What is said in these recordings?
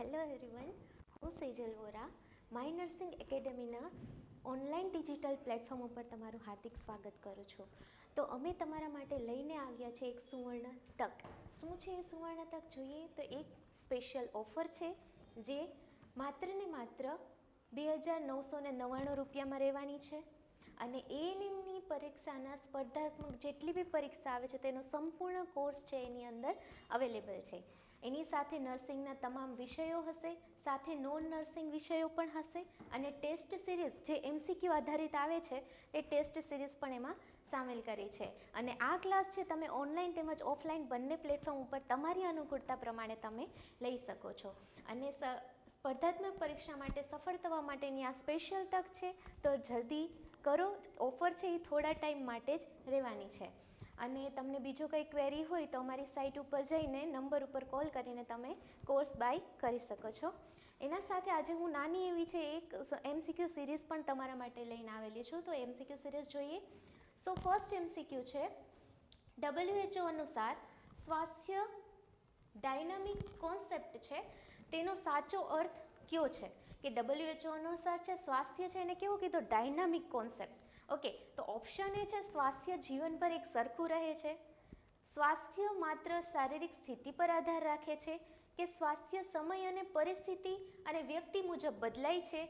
Hello everyone, હું Sejal Vora my nursing એકેડમીના online digital platform ઉપર તમારું હાર્દિક સ્વાગત કરું છું. તો અમે તમારા માટે લઈને આવ્યા છે એક સુવર્ણ તક. શું છે એ સુવર્ણ તક જોઈએ તો એક સ્પેશિયલ ઓફર છે જે માત્ર ને માત્ર 2999 રૂપિયામાં રહેવાની છે અને એએનએમની પરીક્ષાના સ્પર્ધાત્મક જેટલી બી પરીક્ષા આવે છે તેનો સંપૂર્ણ કોર્સ છે એની અંદર અવેલેબલ છે. એની સાથે નર્સિંગના તમામ વિષયો હશે, સાથે નોન નર્સિંગ વિષયો પણ હશે અને ટેસ્ટ સિરીઝ જે MCQ આધારિત આવે છે એ ટેસ્ટ સિરીઝ પણ એમાં સામેલ કરી છે. અને આ ક્લાસ છે તમે ઓનલાઈન તેમજ ઓફલાઈન બંને પ્લેટફોર્મ ઉપર તમારી અનુકૂળતા પ્રમાણે તમે લઈ શકો છો. અને સ્પર્ધાત્મક પરીક્ષા માટે સફળ થવા માટેની આ સ્પેશિયલ તક છે, તો જલ્દી કરો. ઓફર છે એ થોડા ટાઈમ માટે જ રહેવાની છે. અને તમને બીજો કંઈ ક્વેરી હોય તો અમારી સાઇટ ઉપર જઈને નંબર ઉપર કોલ કરીને તમે કોર્સ બાય કરી શકો છો. એના સાથે આજે હું નાની એવી છે એક MCQ સિરીઝ પણ તમારા માટે લઈને આવેલી છું. તો MCQ સિરીઝ જોઈએ. સો ફર્સ્ટ MCQ છે, WHO અનુસાર સ્વાસ્થ્ય ડાયનામિક કોન્સેપ્ટ છે, તેનો સાચો અર્થ કયો છે? કે WHO અનુસાર છે સ્વાસ્થ્ય છે એને કેવું કીધું? Dynamic concept. ઓકે, તો ઓપ્શન એ છે સ્વાસ્થ્ય જીવનભર એક સરખું રહે છે, સ્વાસ્થ્ય માત્ર શારીરિક સ્થિતિ પર આધાર રાખે છે, કે સ્વાસ્થ્ય સમય અને પરિસ્થિતિ અને વ્યક્તિ મુજબ બદલાય છે,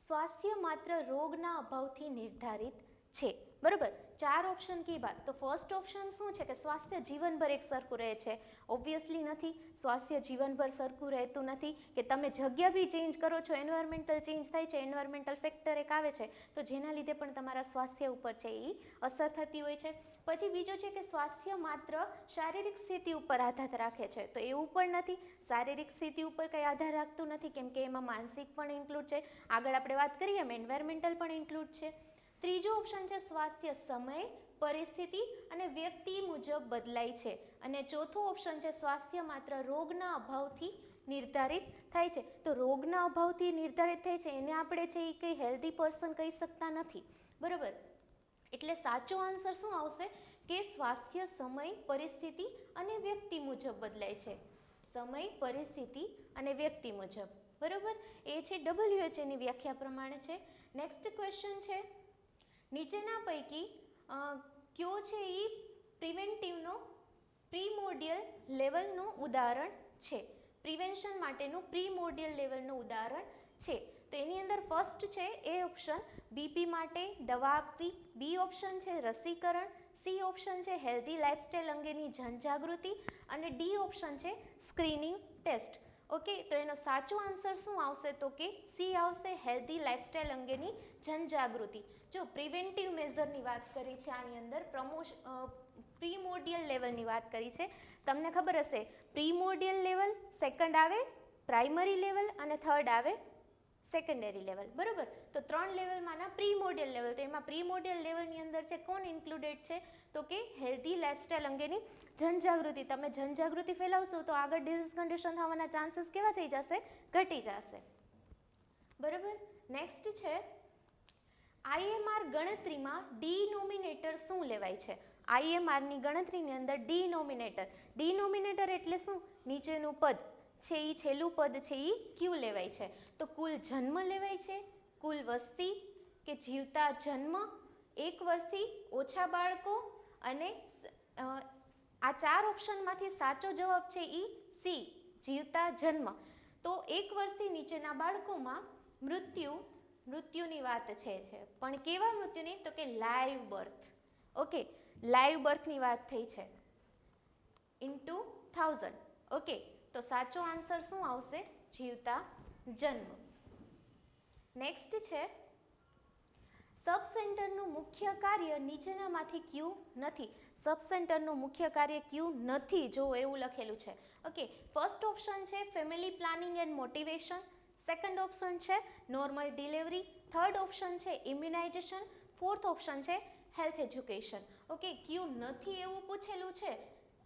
સ્વાસ્થ્ય માત્ર રોગના અભાવથી નિર્ધારિત છે. બરોબર, 4 ઓપ્શન કી બાત. તો ફર્સ્ટ ઓપ્શન શું છે કે સ્વાસ્થ્ય જીવનભર એક સરખું રહે છે. ઓબ્વિયસલી નથી, સ્વાસ્થ્ય જીવનભર સરખું રહેતું નથી. કે તમે જગ્યા બી ચેન્જ કરો છો, એન્વાયરમેન્ટલ ચેન્જ થાય છે, એન્વાયરમેન્ટલ ફેક્ટર એક આવે છે, તો જેના લીધે પણ તમારા સ્વાસ્થ્ય ઉપર છે એ અસર થતી હોય છે. પછી બીજો છે કે સ્વાસ્થ્ય માત્ર શારીરિક સ્થિતિ ઉપર આધાર રાખે છે. તો એવું પણ નથી, શારીરિક સ્થિતિ ઉપર કંઈ આધાર રાખતું નથી, કેમ કે એમાં માનસિક પણ ઇન્ક્લુડ છે. આગળ આપણે વાત કરીએ એમ એન્વાયરમેન્ટલ પણ ઇન્ક્લુડ છે. ત્રીજો ઓપ્શન છે સ્વાસ્થ્ય સમય, પરિસ્થિતિ અને વ્યક્તિ મુજબ બદલાય છે. અને ચોથો ઓપ્શન છે સ્વાસ્થ્ય માત્ર રોગના અભાવથી નિર્ધારિત થાય છે. તો રોગના અભાવથી નિર્ધારિત થાય છે એને આપણે છે એ કંઈ હેલ્ધી પર્સન કહી શકતા નથી. બરાબર, એટલે સાચો આન્સર શું આવશે કે સ્વાસ્થ્ય સમય, પરિસ્થિતિ અને વ્યક્તિ મુજબ બદલાય છે. સમય, પરિસ્થિતિ અને વ્યક્તિ મુજબ. બરાબર, એ છે WHOની વ્યાખ્યા પ્રમાણે છે. નેક્સ્ટ ક્વેશ્ચન છે, નીચેના પૈકી કયો છે એ પ્રિવેન્ટિવનો પ્રીમોર્ડિયલ લેવલનું ઉદાહરણ છે? પ્રિવેન્શન માટેનું પ્રીમોર્ડિયલ લેવલનું ઉદાહરણ છે. તો એની અંદર ફર્સ્ટ છે એ ઓપ્શન બીપી માટે દવા આપવી, બી ઓપ્શન છે રસીકરણ, સી ઓપ્શન છે હેલ્ધી લાઇફસ્ટાઇલ અંગેની જનજાગૃતિ અને ડી ઓપ્શન છે સ્ક્રીનિંગ ટેસ્ટ. ઓકે, તો એનો સાચો આન્સર શું આવશે? તો કે સી આવશે, હેલ્ધી લાઇફસ્ટાઇલ અંગેની જનજાગૃતિ. જો પ્રિવેન્ટિવ મેઝરની વાત કરી છે આની અંદર, પ્રીમોર્ડિયલ લેવલની વાત કરી છે. તમને ખબર હશે પ્રીમોર્ડિયલ લેવલ, સેકન્ડ આવે પ્રાઇમરી લેવલ અને થર્ડ આવે સેકન્ડરી લેવલ. બરાબર, તો 3 લેવલમાંના પ્રીમોર્ડિયલ લેવલ, તો એમાં પ્રીમોર્ડિયલ લેવલની અંદર છે કોણ ઇન્ક્લુડેડ છે? તો કે હેલ્ધી લાઇફસ્ટાઇલ અંગેની જનજાગૃતિ. તમે જનજાગૃતિ ફેલાવશો તો આગળ ડિઝીઝ કન્ડિશન થવાના ચાન્સીસ કેવા થઈ જશે? ઘટી જશે. બરાબર, નેક્સ્ટ છે IMR ગણતરીમાં ડિનોમિનેટર શું લેવાય છે? IMRની ગણતરીની અંદર ડિનોમિનેટર એટલે શું? નીચેનું પદ છે એ છેલ્લું પદ છે એ ક્યુ લેવાય છે. તો કુલ જન્મ લેવાય છે, કુલ વસ્તી, કે જીવતા જન્મ, 1 વર્ષથી ઓછા બાળકો, અને આ 4 ઓપ્શનમાંથી સાચો જવાબ છે એ સી, જીવતા જન્મ. તો 1 વર્ષથી નીચેના બાળકોમાં મૃત્યુની વાત છે, પણ કેવા મૃત્યુની? તો કે લાઈવ બર્થ. ઓકે, લાઈવ બર્થની વાત થઈ છે ઇન 2000. ઓકે, તો સાચો આન્સર શું આવશે? જીવતા જન્મ. નેક્સ્ટ છે સબ સેન્ટરનું મુખ્ય કાર્ય નીચેનામાંથી ક્યુ નથી? સબ સેન્ટરનું મુખ્ય કાર્ય ક્યુ નથી, જો એવું લખેલું છે. ઓકે, ફર્સ્ટ ઓપ્શન છે family planning and motivation, second option છે નોર્મલ ડિલિવરી, થર્ડ ઓપ્શન છે ઇમ્યુનાઇઝેશન, ફોર્થ ઓપ્શન છે હેલ્થ એજ્યુકેશન. ઓકે, ક્યુ નથી એવું પૂછેલું છે.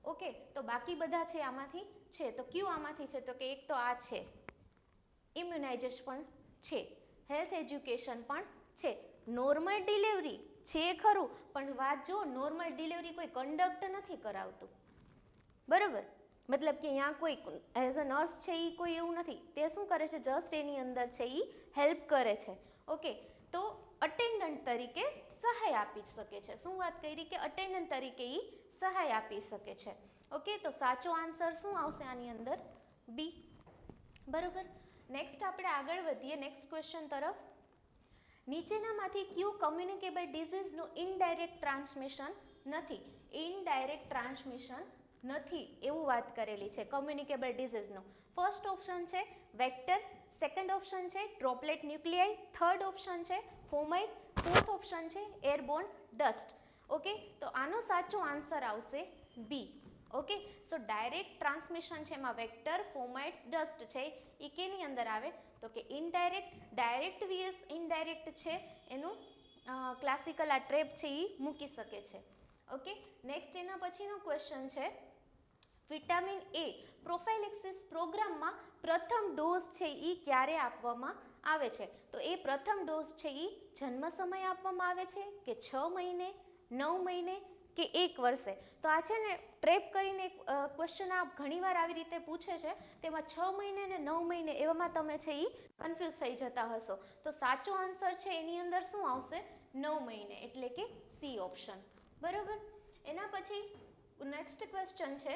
ઓકે, તો બાકી બધા છે આમાંથી છે, તો ક્યુ આમાંથી છે? તો કે એક તો આ છે, ઇમ્યુનાઇઝેશન પણ છે, હેલ્થ એજ્યુકેશન પણ છે, નોર્મલ ડિલિવરી છે ખરું, પણ વાત જો નોર્મલ ડિલિવરી કોઈ કંડક્ટ નથી કરાવતું. બરાબર, મતલબ કે અહીંયા કોઈ એઝ અ નર્સ છે એ કોઈ એવું નથી, તે શું કરે છે, જસ્ટ એની અંદર છે એ હેલ્પ કરે છે. ઓકે, તો અટેન્ડન્ટ તરીકે સહાય આપી શકે છે. શું વાત કરી કે અટેન્ડન્ટ તરીકે એ સહાય આપી શકે છે. ઓકે, તો સાચો આન્સર શું આવશે આની અંદર? બી. બરોબર. નેક્સ્ટ આપણે આગળ વધીએ નેક્સ્ટ ક્વેશ્ચન તરફ. નીચેનામાંથી કયું કમ્યુનિકેબલ ડિઝીઝનું ઇનડાયરેક્ટ ટ્રાન્સમિશન નથી? ઇનડાયરેક્ટ ટ્રાન્સમિશન નથી એવું વાત કરેલી છે કમ્યુનિકેબલ ડિઝીઝનું. ફર્સ્ટ ઓપ્શન છે વેક્ટર, સેકન્ડ ઓપ્શન છે ડ્રોપલેટ ન્યુક્લિયાઈ, થર્ડ ઓપ્શન છે ફોમાઇટ, ફોર્થ ઓપ્શન છે એરબોર્ન ડસ્ટ. ઓકે, તો આનો સાચો આન્સર આવશે બી. ઓકે, સો ડાયરેક્ટ ટ્રાન્સમિશન છે એમાં વેક્ટર, ફોમાઇટ્સ, ડસ્ટ છે એ કેની અંદર આવે? તો કે ઇનડાયરેક્ટ. ડાયરેક્ટ વીએસ ઇનડાયરેક્ટ છે એનું ક્લાસિકલ આ ટ્રેપ છે એ મૂકી શકે છે. ઓકે, નેક્સ્ટ એના પછીનો ક્વેશ્ચન છે વિટામિન એ પ્રોફાઇલેક્સિસ પ્રોગ્રામમાં પ્રથમ ડોઝ છે એ ક્યારે આપવામાં આવે છે? તો એ પ્રથમ ડોઝ છે એ જન્મ સમયે આપવામાં આવે છે કે 6 મહિને, 9 મહિને કે 1 વર્ષે? તો આ છે ને ટ્રેપ કરીને ક્વેશ્ચન આ ઘણીવાર આવી રીતે પૂછે છે, તેમાં 6 મહિને ને 9 મહિને એવામાં તમે છે એ કન્ફ્યુઝ થઈ જતા હશો. તો સાચો આન્સર છે એની અંદર શું આવશે? 9 મહિને, એટલે કે સી ઓપ્શન. બરોબર. એના પછી નેક્સ્ટ ક્વેશ્ચન છે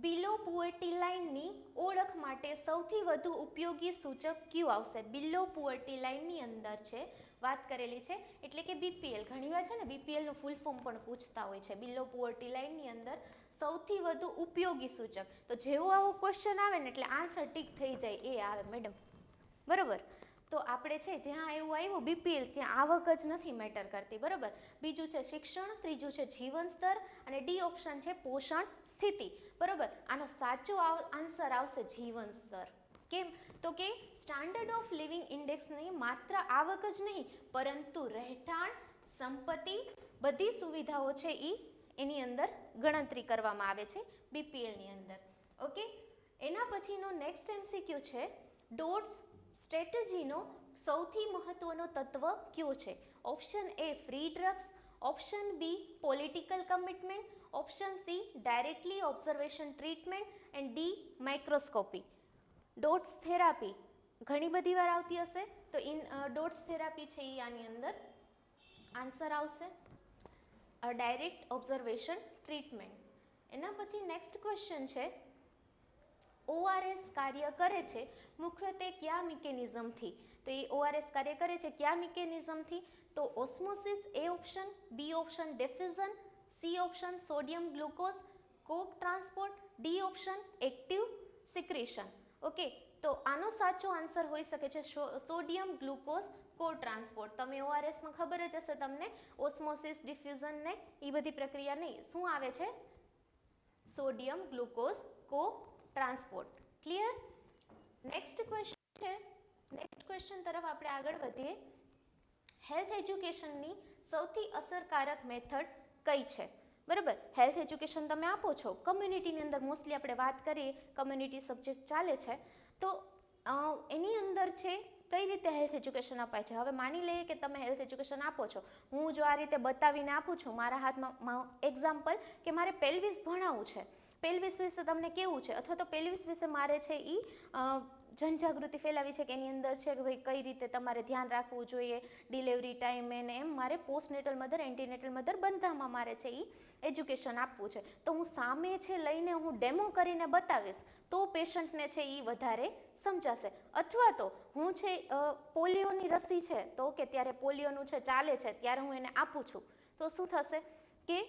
બિલો પુઅર્ટી લાઇનની ઓળખ માટે સૌથી વધુ ઉપયોગી સૂચક કયું આવશે? બિલો પુઅર્ટી લાઇનની અંદર છે વાત કરેલી છે એટલે કે બીપીએલ. ઘણીવાર છે ને બીપીએલનું ફૂલ ફોર્મ પણ પૂછતા હોય છે. બિલો પુઅર્ટી લાઇનની અંદર સૌથી વધુ ઉપયોગી સૂચક. તો જેવો આવો ક્વેશ્ચન આવે ને એટલે આન્સર ટીક થઈ જાય એ આવે મેડમ. બરોબર. તો આપણે છે જ્યાં એવું આવ્યું બીપીએલ ત્યાં આવક જ નથી મેટર કરતી. બરોબર. બીજું છે શિક્ષણ, ત્રીજું છે જીવન સ્તર અને ડી ઓપ્શન છે પોષણ સ્થિતિ. બરોબર. આનો સાચો આન્સર આવશે જીવન સ્તર. કેમ? તો કે સ્ટાન્ડર્ડ ઓફ લિવિંગ ઇન્ડેક્સની માત્ર આવક જ નહીં પરંતુ રહેઠાણ, સંપત્તિ, બધી સુવિધાઓ છે એની અંદર ગણતરી કરવામાં આવે છે બીપીએલની અંદર. ઓકે, એના પછીનો નેક્સ્ટ એમસીક્યુ છે ડોટ્સ સ્ટ્રેટેજીનો સૌથી મહત્વનો તત્વ કયો છે? Option A free drugs, option B political commitment, option C directly observation treatment and D microscopy. DOTS therapy ઘણી બધી વાર આવતી હશે, તો ડોટ્સ થેરાપી છે એ આની અંદર આન્સર આવશે ડાયરેક્ટ ઓબ્ઝર્વેશન ટ્રીટમેન્ટ. એના પછી નેક્સ્ટ ક્વેશ્ચન છે ઓઆરએસ કાર્ય કરે છે મુખ્યત્વે કયા મિકેનિઝમથી? તો એ ઓઆરએસ કાર્ય કરે છે કયા મિકેનિઝમથી? તો osmosis A option, B option diffusion, C option sodium glucose co transport, D option active secretion. Okay, તો આનો સાચો આન્સર હોઈ શકે છે સોડિયમ ગ્લુકોઝ કો ટ્રાન્સપોર્ટ. તમે ઓઆરએસમાં ખબર જ હશે તમને ઓસ્મોસિસ, ડિફ્યુઝન ને એ બધી પ્રક્રિયા નહીં, શું આવે છે? Sodium glucose co transport. Clear? Next question છે, નેક્સ્ટ ક્વેશ્ચન તરફ આપણે આગળ વધીએ. હેલ્થ એજ્યુકેશનની સૌથી અસરકારક મેથડ કઈ છે? બરાબર. હેલ્થ એજ્યુકેશન તમે આપો છો કમ્યુનિટીની અંદર, મોસ્ટલી આપણે વાત કરીએ કમ્યુનિટી સબ્જેક્ટ ચાલે છે, તો એની અંદર છે કઈ રીતે હેલ્થ એજ્યુકેશન અપાય છે? હવે માની લઈએ કે તમે હેલ્થ એજ્યુકેશન આપો છો, હું જો આ રીતે બતાવીને આપું છું મારા હાથમાં એક્ઝામ્પલ કે મારે પેલ્વિસ ભણાવવું છે, પેલ્વિસ વિશે તમને કેવું છે, અથવા તો પેલ્વિસ વિશે મારે છે એ જનજાગૃતિ ફેલાવી છે કે એની અંદર છે કે ભાઈ કઈ રીતે તમારે ધ્યાન રાખવું જોઈએ ડિલિવરી ટાઈમે ને એમ મારે પોસ્ટનેટલ મધર, એન્ટીનેટલ મધર બધામાં મારે છે એ એજ્યુકેશન આપવું છે. તો હું સામે છે લઈને હું ડેમો કરીને બતાવીશ તો પેશન્ટને છે એ વધારે સમજાશે. અથવા તો હું છે પોલિયોની રસી છે તો કે ત્યારે પોલિયોનું છે ચાલે છે ત્યારે હું એને આપું છું, તો શું થશે કે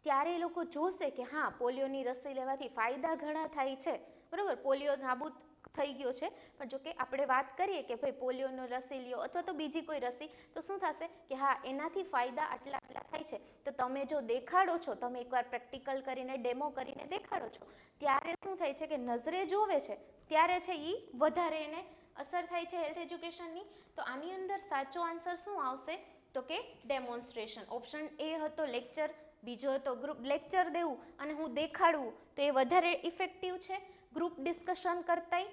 ત્યારે એ લોકો જોશે કે હા પોલિયોની રસી લેવાથી ફાયદા ઘણા થાય છે. બરાબર. પોલિયો નાબૂદ થઈ ગયો છે, પણ જો કે આપણે વાત કરીએ કે ભાઈ પોલિયોનો રસી લ્યો અથવા તો બીજી કોઈ રસી, તો શું થશે કે હા એનાથી ફાયદા આટલા આટલા થાય છે. તો તમે જો દેખાડો છો, તમે એકવાર પ્રેક્ટિકલ કરીને ડેમો કરીને દેખાડો છો, ત્યારે શું થાય છે કે નજરે જોવે છે ત્યારે છે એ વધારે એને અસર થાય છે હેલ્થ એજ્યુકેશનની. તો આની અંદર સાચો આન્સર શું આવશે? તો કે ડેમોન્સ્ટ્રેશન. ઓપ્શન એ હતો લેક્ચર, બીજો હતો ગ્રુપ લેક્ચર દેવું અને હું દેખાડવું, તો એ વધારે ઇફેક્ટિવ છે ગ્રુપ ડિસ્કશન કરતાંય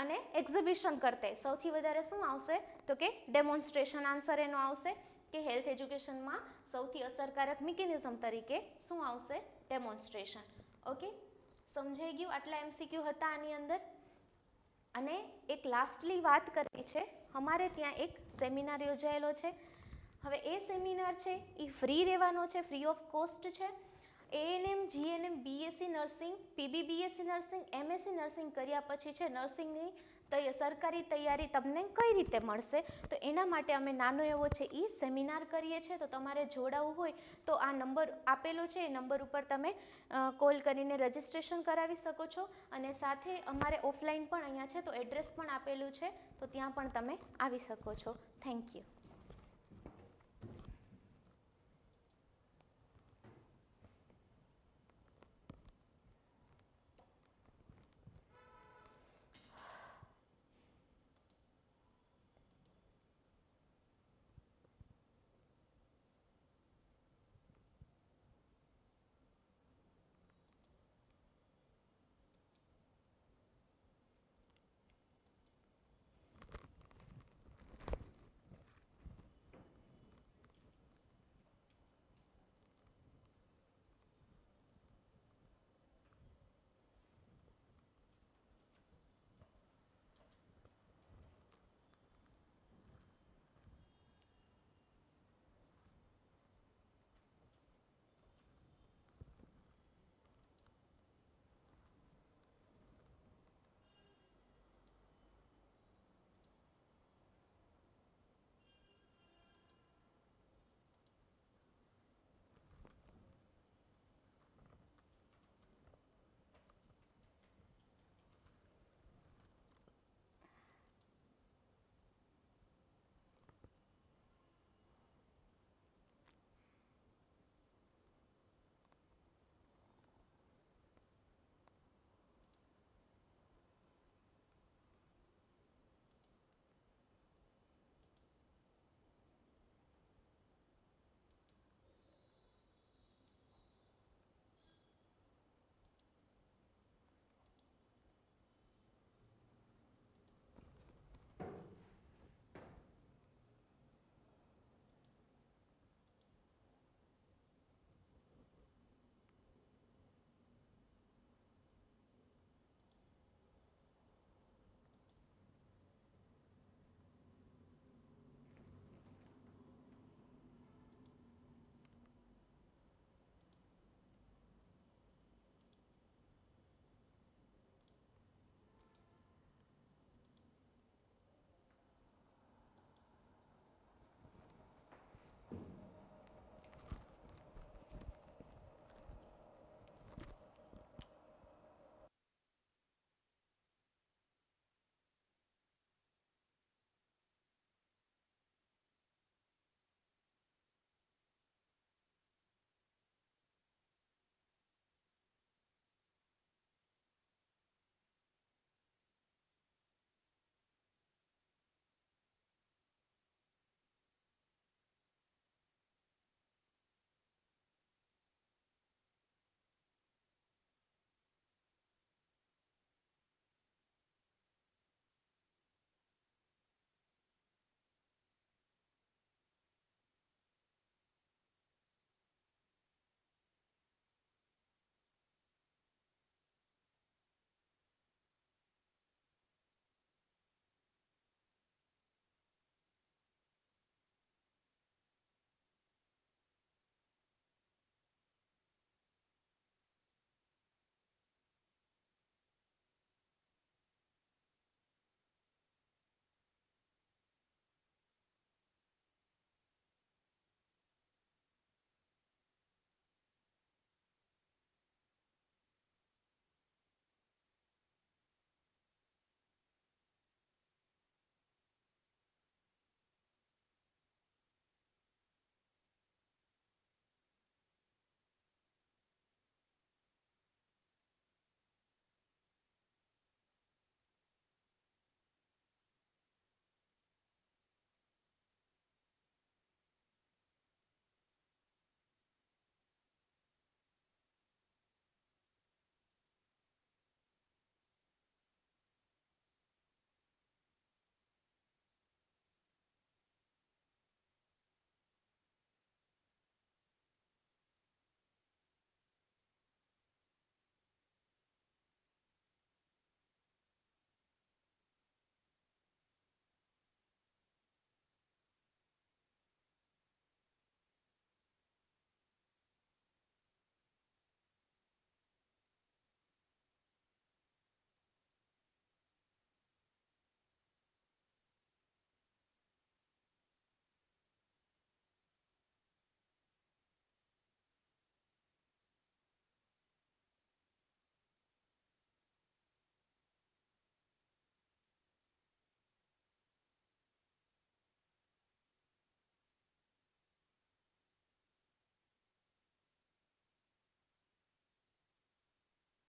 અને એક્ઝિબિશન કરતાંય. સૌથી વધારે શું આવશે? તો કે ડેમોન્સ્ટ્રેશન આન્સર એનો આવશે. કે હેલ્થ એજ્યુકેશનમાં સૌથી અસરકારક મિકેનિઝમ તરીકે શું આવશે? ડેમોન્સ્ટ્રેશન. ઓકે, સમજાઈ ગયું? આટલા MCQ હતા આની અંદર. અને એક લાસ્ટલી વાત કરવી છે, અમારે ત્યાં એક સેમિનાર યોજાયેલો છે. હવે એ સેમિનાર છે એ ફ્રી રહેવાનો છે, ફ્રી ઓફ કોસ્ટ છે. ANM, GNM, BSc nursing, PBBSc nursing, MSc nursing કર્યા પછી છે નર્સિંગની સરકારી તૈયારી તમને કઈ રીતે મળશે, તો એના માટે અમે નાનો એવો છે એ સેમિનાર કરીએ છીએ. તો તમારે જોડાવવું હોય તો આ નંબર આપેલો છે, એ નંબર ઉપર તમે કોલ કરીને રજિસ્ટ્રેશન કરાવી શકો છો. અને સાથે અમારે ઓફલાઈન પણ અહીંયા છે, તો એડ્રેસ પણ આપેલું છે, તો ત્યાં પણ તમે આવી શકો છો. Thank you.